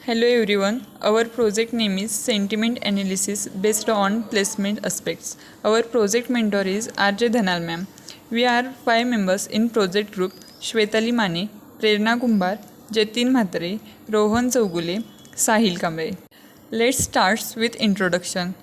Hello everyone, our project name is Sentiment Analysis based on placement aspects. Our project mentor is RJ Dhanal ma'am. We are 5 members in project group Shwetali Mane, Prerna Kumbhar, Jatin Mhatre, Rohan Chaugule, Sahil Kamre. Let's start with introduction.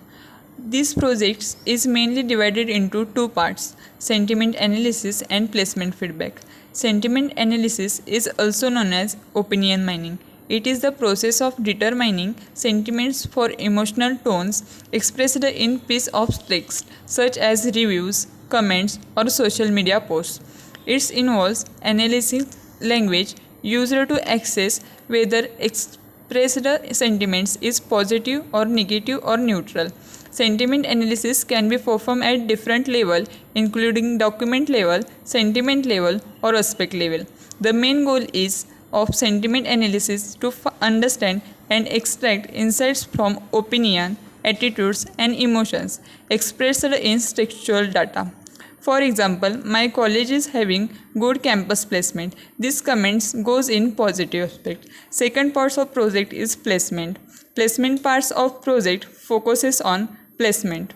This project is mainly divided into two parts, sentiment analysis and placement feedback. Sentiment analysis is also known as opinion mining. It is the process of determining sentiments for emotional tones expressed in piece of text such as reviews, comments or social media posts. It involves analyzing language used to access whether expressed sentiments is positive or negative or neutral. Sentiment analysis can be performed at different levels, including document level, sentiment level, or aspect level. The main goal is of sentiment analysis to understand and extract insights from opinion, attitudes, and emotions expressed in textual data. For example, my college is having good campus placement. This comments goes in positive aspect. Second part of project is placement. Placement parts of project focuses on placement.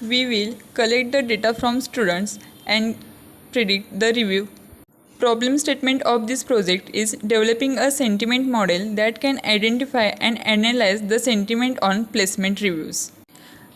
We will collect the data from students and predict the review. Problem statement of this project is developing a sentiment model that can identify and analyze the sentiment on placement reviews.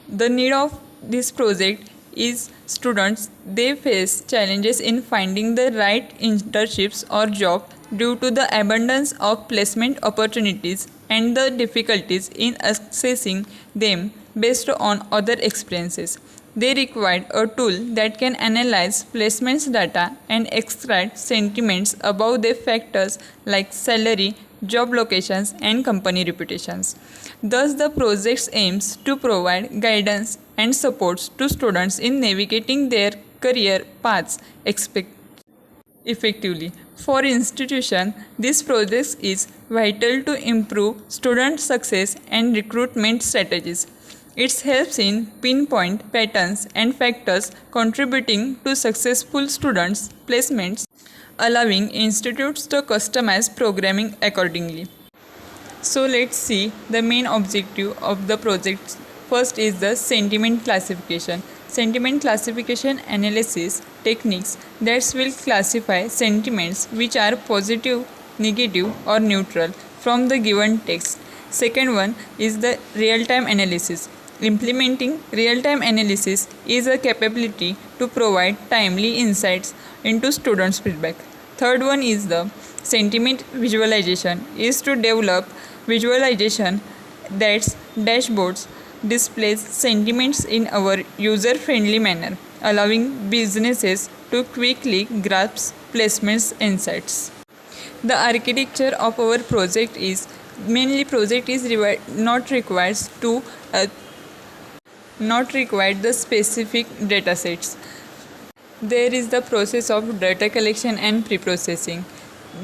The need of this project is students they face challenges in finding the right internships or job due to the abundance of placement opportunities and the difficulties in accessing them based on other experiences. They required a tool that can analyze placements data and extract sentiments about the factors like salary, job locations, and company reputations. Thus, the project aims to provide guidance and supports to students in navigating their career paths effectively. For institution, this project is vital to improve student success and recruitment strategies. It helps in pinpoint patterns and factors contributing to successful students' placements, allowing institutes to customize programming accordingly. So let's see the main objective of the project. First is the sentiment classification. Sentiment classification analysis techniques that will classify sentiments which are positive, negative or neutral from the given text. Second one is the real-time analysis. Implementing real-time analysis is a capability to provide timely insights into students' feedback. Third one is the sentiment visualization is to develop visualization that's dashboards displays sentiments in our user-friendly manner, allowing businesses to quickly grasp placements insights. The architecture of our project is not required the specific datasets. There is the process of data collection and pre-processing,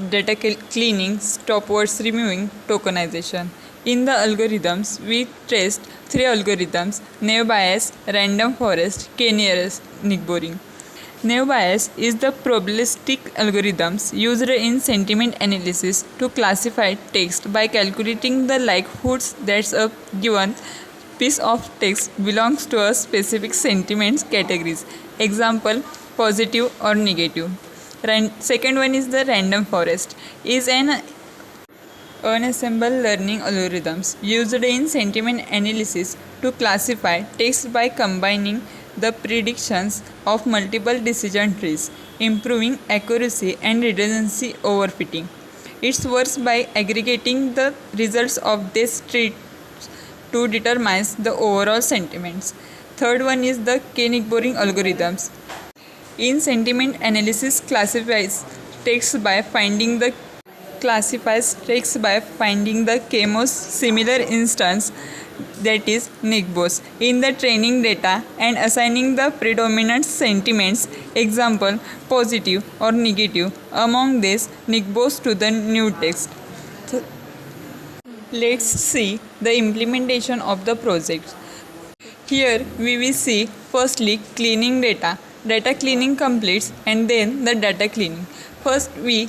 data cleaning, stopwords removing, tokenization. In the algorithms, we test 3 algorithms: naive Bayes, random forest, k-nearest neighboring. Naive Bayes is the probabilistic algorithms used in sentiment analysis to classify text by calculating the likelihoods that a given piece of text belongs to a specific sentiments categories. Example, positive or negative. Second one is the random forest is an unassembled learning algorithms used in sentiment analysis to classify text by combining the predictions of multiple decision trees, improving accuracy and redundancy overfitting. It works by aggregating the results of these trees to determine the overall sentiments. Third one is the k-neighboring algorithms. In sentiment analysis classifies text by finding the k most similar instance, that is neighbors in the training data and assigning the predominant sentiments, example positive or negative, among these neighbors to the new text. Let's see the implementation of the project. Here we will see firstly cleaning data. Data cleaning completes and then the data cleaning. First we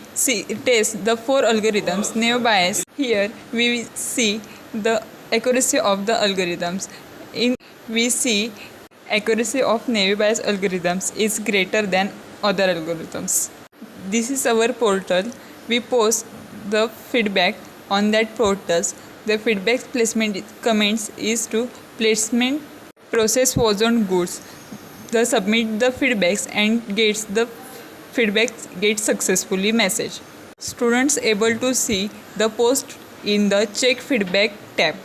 test the 4 algorithms naive Bayes. Here we see the accuracy of the algorithms. We see accuracy of naive Bayes algorithms is greater than other algorithms. This is our portal. We post the feedback on that portals. The feedback placement comments is to placement process wasn't good. The submit the feedbacks and gets the feedbacks get successfully message. Students able to see the post in the check feedback tab.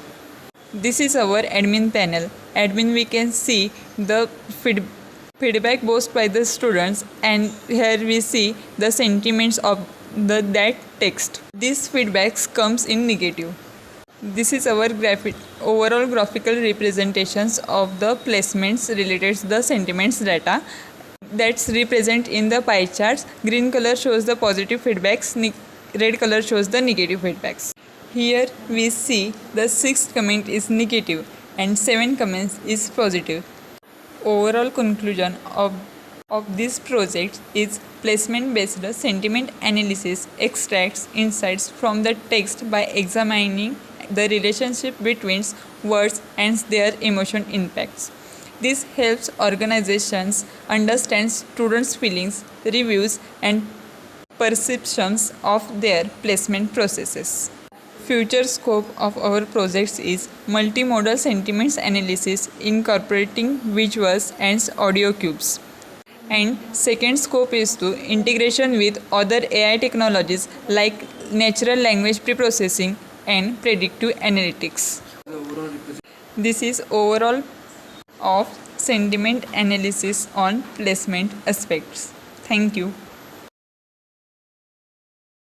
This is our admin panel. Admin we can see the feedback posted by the students, and here we see the sentiments of that text. These feedbacks comes in negative. This is our overall graphical representations of the placements related to the sentiments data that's represent in the pie charts. Green color shows the positive feedbacks, red color shows the negative feedbacks. Here we see the 6th comment is negative and 7 comments is positive. Overall conclusion of this project is placement based sentiment analysis extracts insights from the text by examining the relationship between words and their emotion impacts. This helps organizations understand students' feelings, reviews, and perceptions of their placement processes. Future scope of our projects is multimodal sentiments analysis incorporating visuals and audio cues. And second scope is to integration with other AI technologies like natural language preprocessing and predictive analytics. This is overall of sentiment analysis on placement aspects. Thank you.